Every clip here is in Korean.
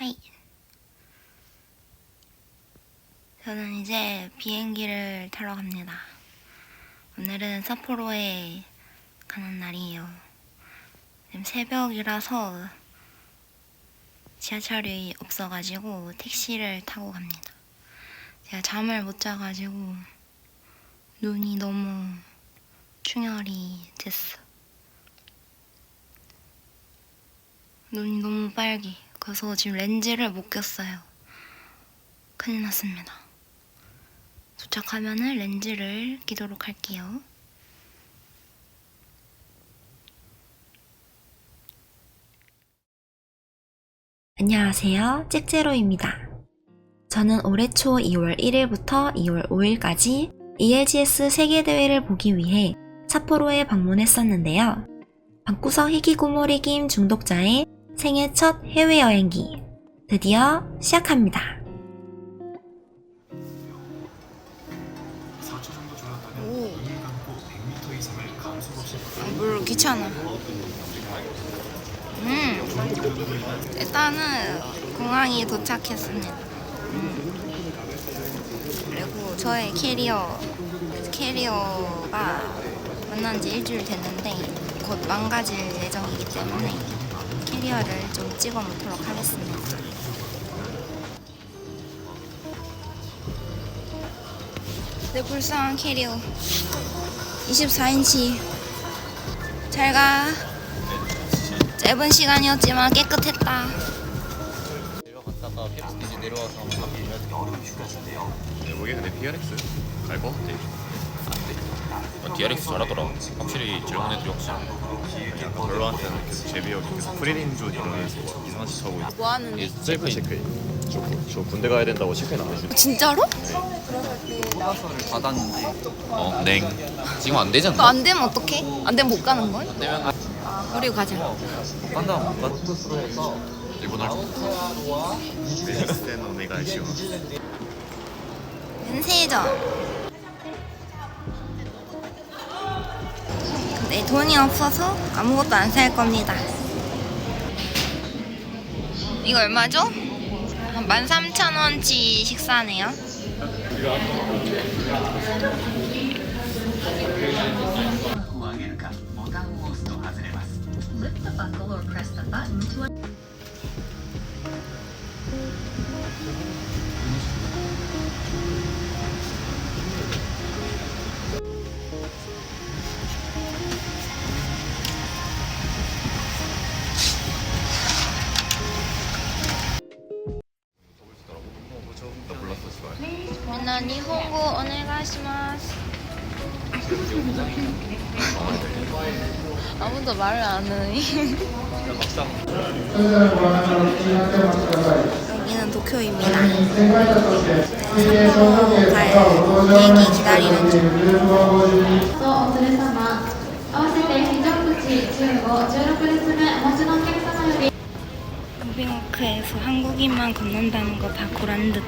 하이. 저는 이제 비행기를 타러 갑니다. 오늘은 삿포로에 가는 날이에요. 지금 새벽이라서 지하철이 없어가지고 택시를 타고 갑니다. 제가 잠을 못 자가지고 눈이 너무 충혈이 됐어. 눈이 너무 빨개. 그래서 지금 렌즈를 못 꼈어요. 큰일 났습니다. 도착하면은 렌즈를 끼도록 할게요. 안녕하세요. 찍제로입니다. 저는 올해 초 2월 1일부터 2월 5일까지 ELGS 세계대회를 보기 위해 삿포로에 방문했었는데요. 방구석 희귀고모리김 중독자의 생애 첫 해외여행기 드디어 시작합니다. 4초 정도 졸랐다면 눈을 감고 100m 이상을 감속 없이 물 귀찮아. 일단은 공항에 도착했습니다. 그리고 저의 캐리어가 만난 지 일주일 됐는데 곧 망가질 예정이기 때문에 캐리어를 좀 찍어 놓도록 하겠습니다. 내 불쌍한 캐리어 24인치 잘가. 짧은 시간이었지만 깨끗했다. 내려갔다가 캡스티지 내려와서 한번 다 빌려야 돼. 내보기에 근데 PRX 갈 거 같아. 안 돼. DRX 잘하더라. 확실히 젊은 애들이 확실히. 별로한테는 그 제비역이 그 프리린존 이러면서 이상한 짓 하고 있어. 뭐 하는데? 셀프 체크인. 저 군대 가야 된다고 체크인 안 해줘. 진짜로? 어, 냉. 지금 안 되잖아. 너 안 되면 어떡해? 안 되면 못 가는 거야? 안 되면 우리 가자. 간다. 일본 할 거. 메리스테노 오네가이시오. 면세점. 근데 돈이 없어서 아무것도 안 살 겁니다. 이거 얼마죠? 한 13,000원치 식사네요. Lift the buckle or press the button to 나 몰랐어, 씨발. 민나 니혼고 오네가시마스. 아무도 말을 안 해. 여기는 도쿄입니다. 삿포로 갈 비행기 기다리는 중. お連れ様合わせて非常口15、16列目お持ちのお客様より 빙크에서 한국인만 건넌다는 거 다 고란 듯.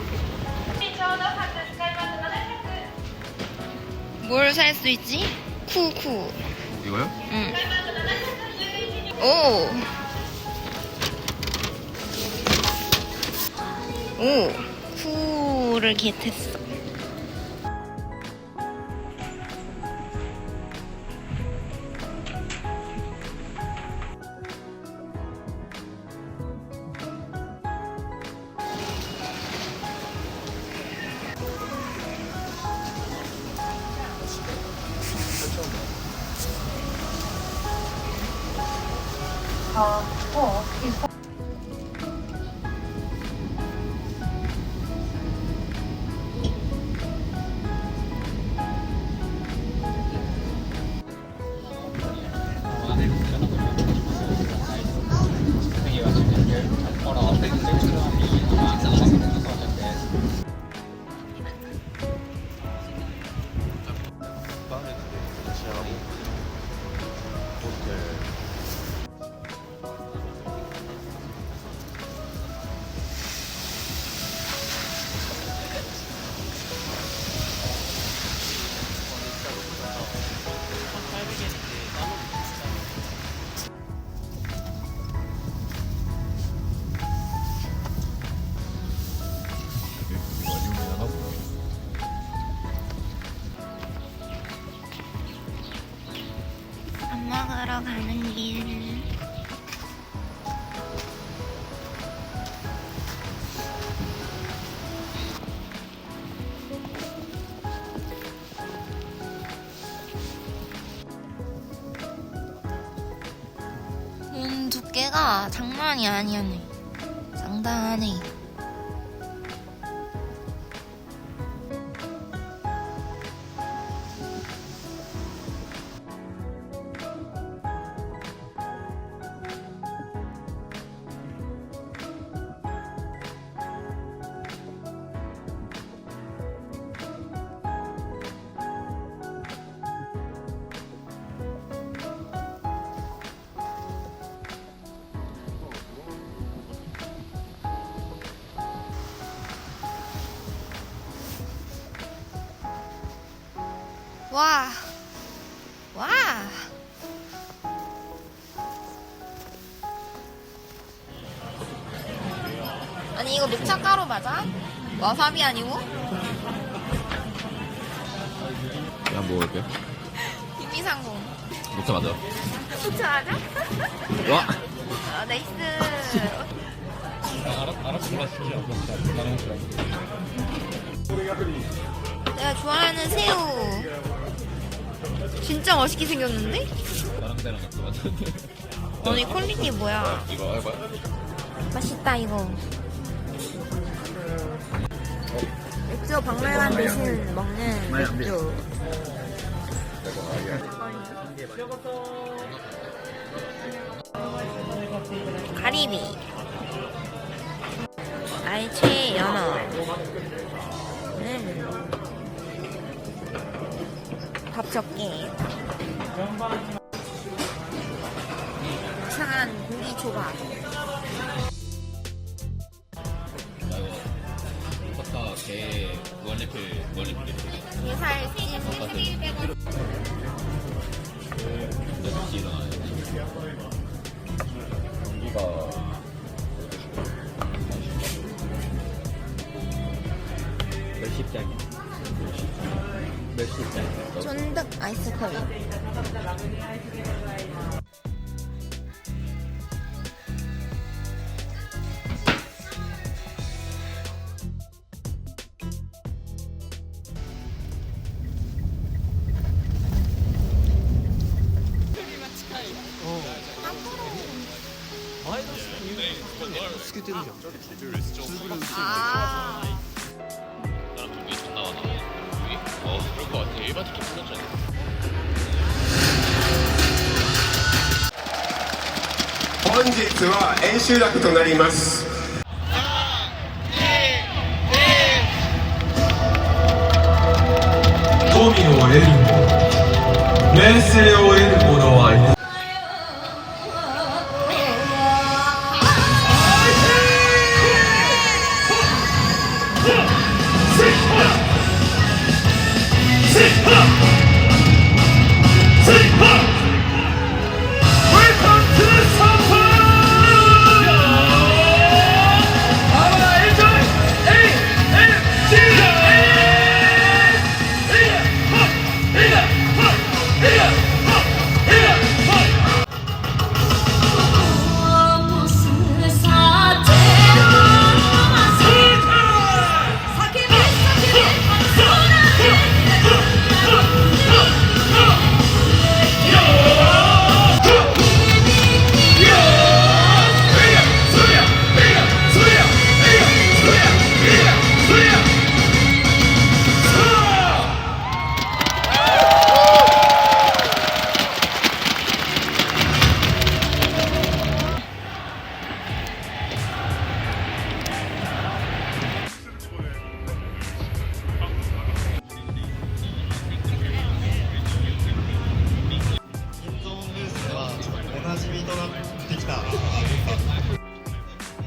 뭘 살 수 있지? 쿠쿠. 이거요? 응. 오. 오. 쿠를 겟했어. 먹으러 가는 길. 두께가 장난이 아니었네. 상당하네. 와, 와. 아니 이거 녹차 가루 맞아? 와사비 아니고? 야 먹을게. 김미상공. 녹차 맞아. 녹차 맞아? 와. 아, 나이스. 내가 좋아하는 새우. 진짜 맛있게 생겼는데? 나랑 때랑 같이 맞았는데. 아니 퀄리티 뭐야? 이거 해봐. 맛있다 이거. 맥주 박물관 대신 먹는 맥주. 가리비. 알채 연어. 밥 적게. 차한 고기 초밥. 나 이거 리코타 게 무한리필 게살 찜. 근데 다시 일어나야 돼. 공기가 몇 십장이야? 몇 십장이야? 쫀득 아이스크림. 아. 나랑 동기 존나 많아. 동기? 그럴 것 같아. 일반 티켓 풀렸잖아.本日は円周楽となります。富を得る者、名声を得る者はいない。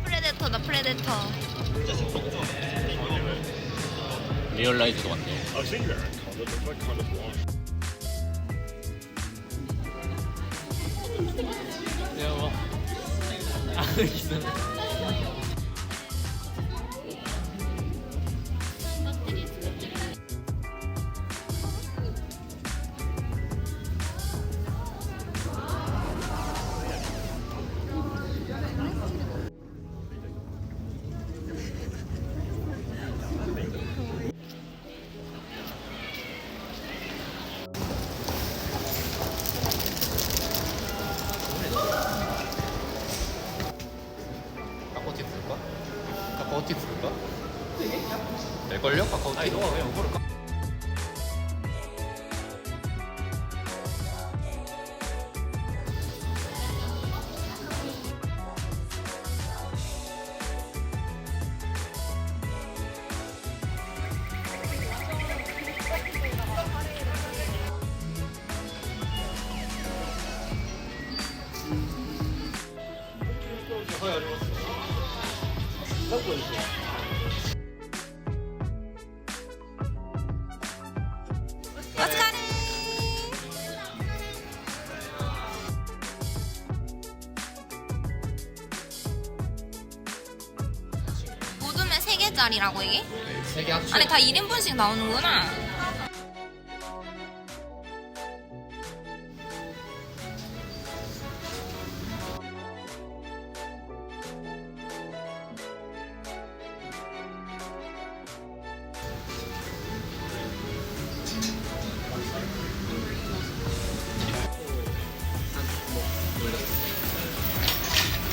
프레데터다 프레데터. 리얼라이즈도 왔네. 될걸요? 카카오톡? 너가 왜 이거를 모두면 3개짜리라고 이게? 3개 합쳐. 아니 다 1인분씩 나오는구나.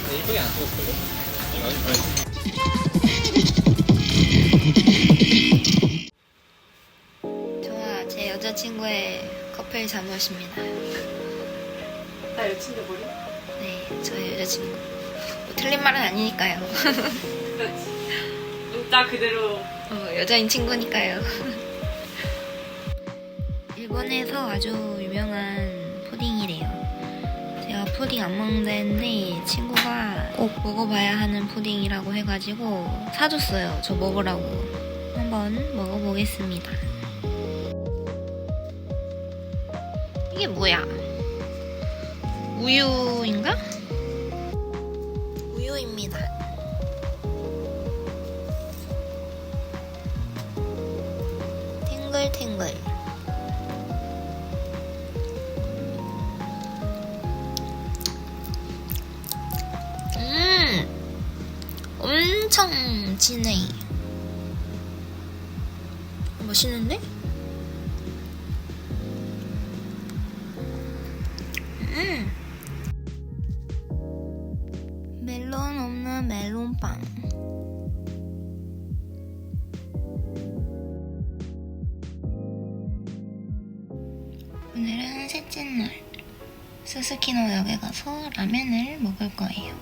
이쁘게 안 찍었을걸요? 좋아, 제 여자친구의 커플 잠옷입니다. 나 여친도 머리? 네, 저의 여자친구. 뭐 틀린 말은 아니니까요. 문자 그대로. 여자인 친구니까요. 일본에서 아주 유명한 푸딩이래요. 제가 푸딩 안 먹는데 친구가 꼭 먹어봐야 하는 푸딩이라고 해가지고 사줬어요. 저 먹으라고. 한번 먹어보겠습니다. 이게 뭐야? 우유인가? 우유입니다. 탱글탱글. 엄청 진해. 맛있는데? 멜론 없는 멜론빵. 오늘은 셋째 날. 스스키노역에 가서 라면을 먹을 거예요.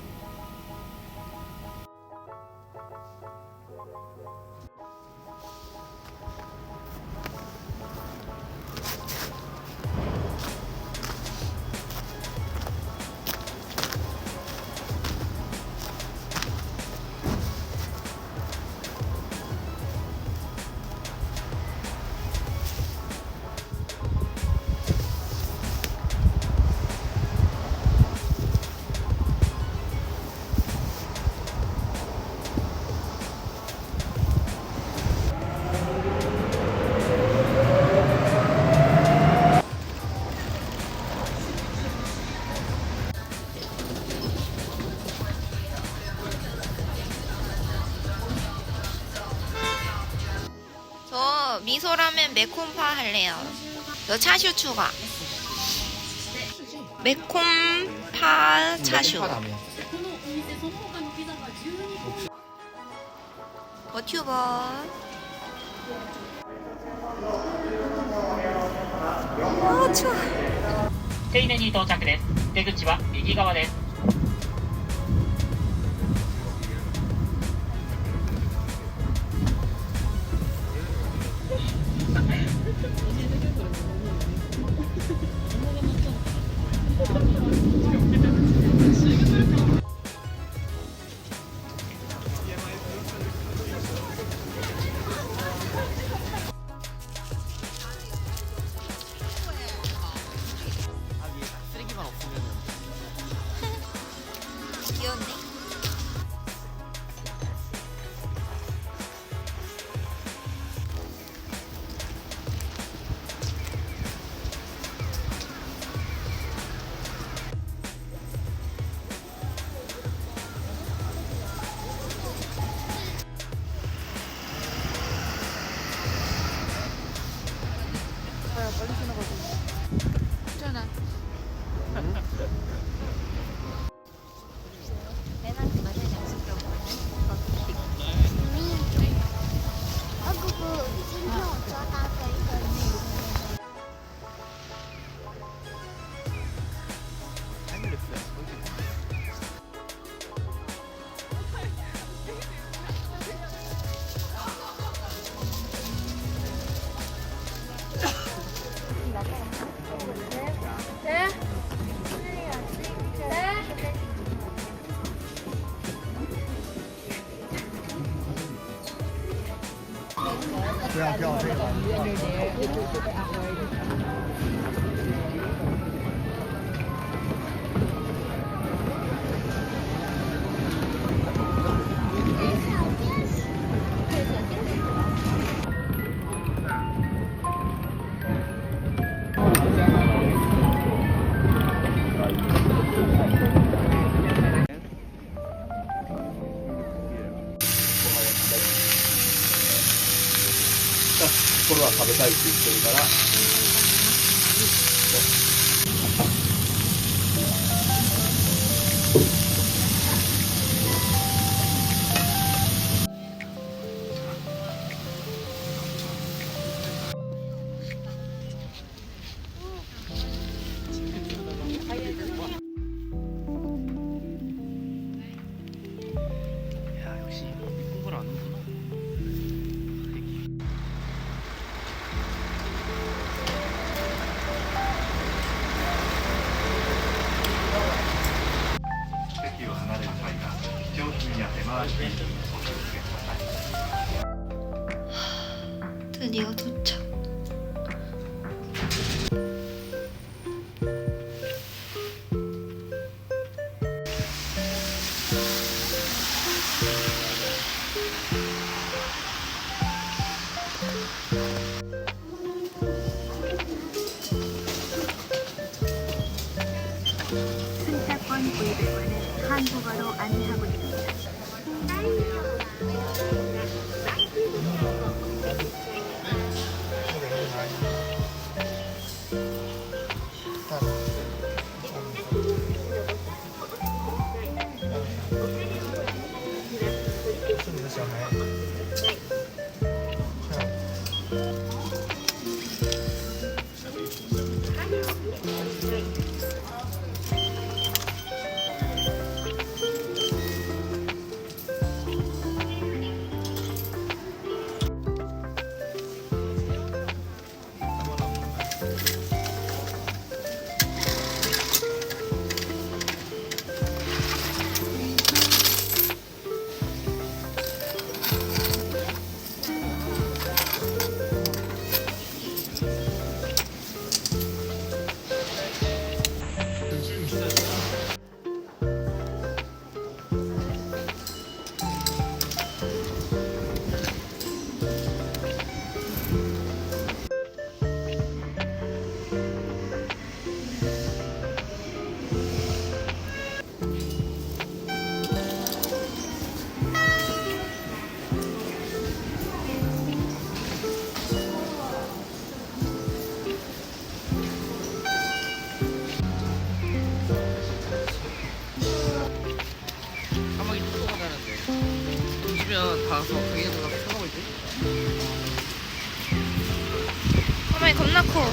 저 미소라면 매콤파 할래요. 저 차슈 추가. 매콤파 차슈. 버튜버. 아 추워. 手稲に到着です。出口は右側です。귀여운데? 야 역시 홍보를 안 하는구나. 드디어 도착. 승차권 구입을 원해 한국어로 안내하고 있습니다. 까마귀 똑똑하다는데 돈 주면 가서 가게에서 가서 사먹을 때? 까마귀 겁나 커.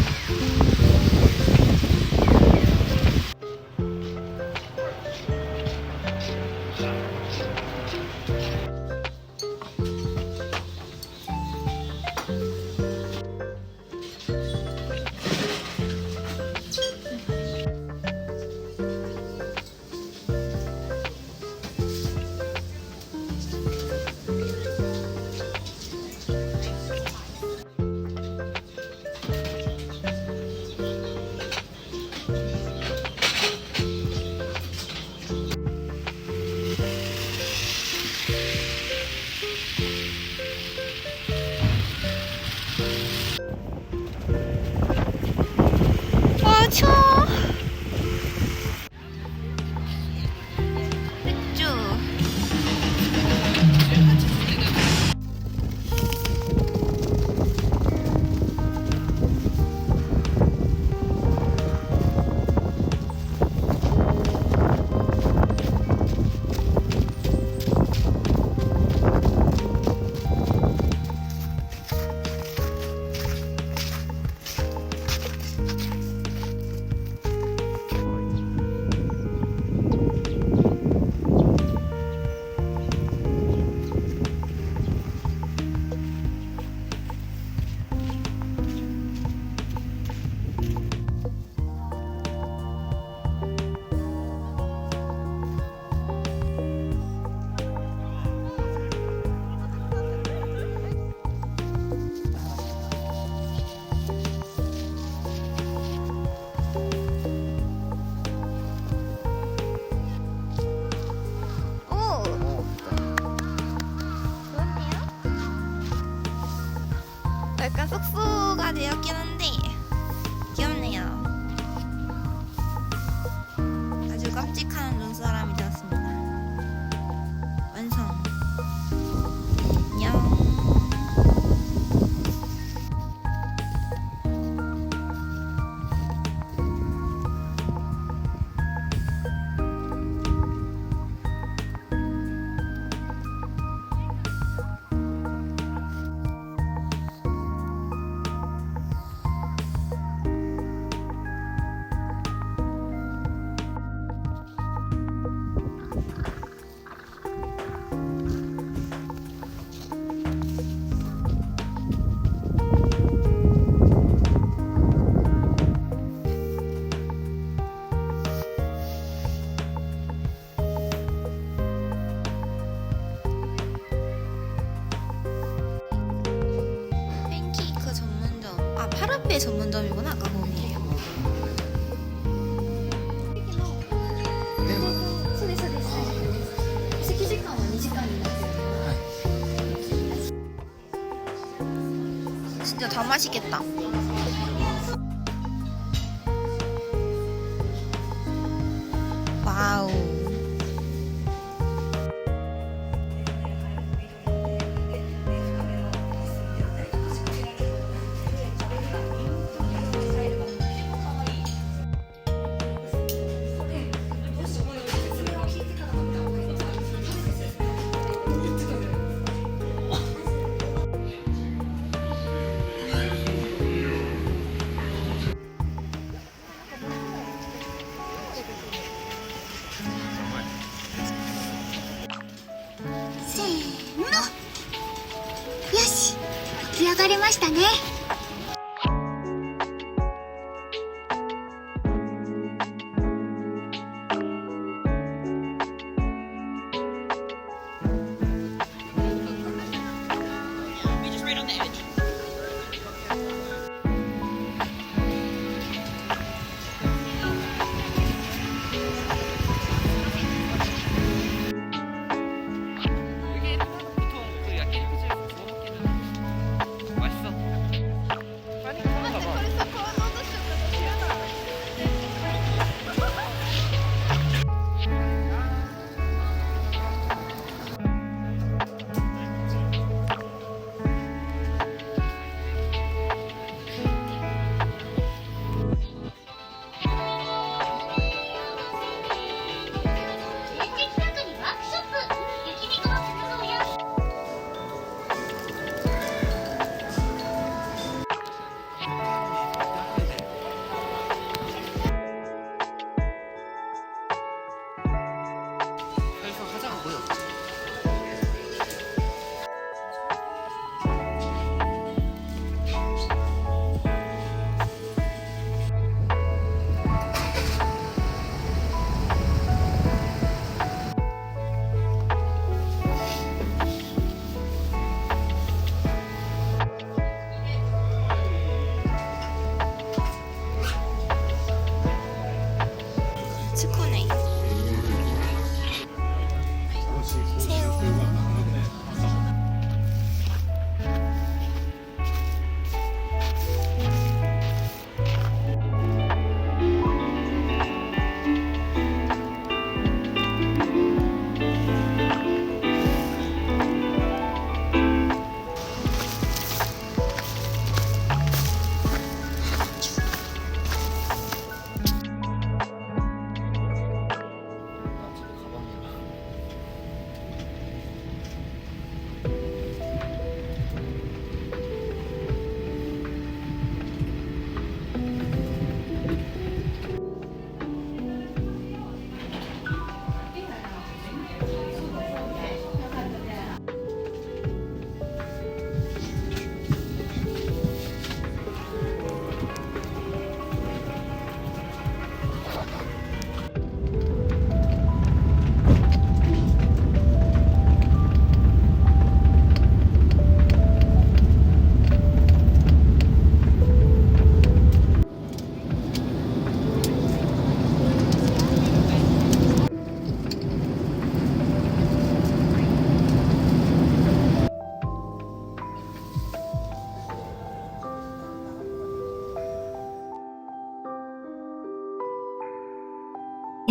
맛있겠다. 와우.せーの。よし、出来上がりましたね。스쿠네. 새우.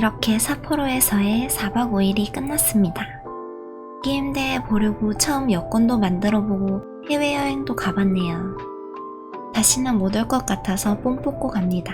이렇게 삿포로에서의 4박 5일이 끝났습니다. 게임 대회 보려고 처음 여권도 만들어보고 해외여행도 가봤네요. 다시는 못 올 것 같아서 뽕 뽑고 갑니다.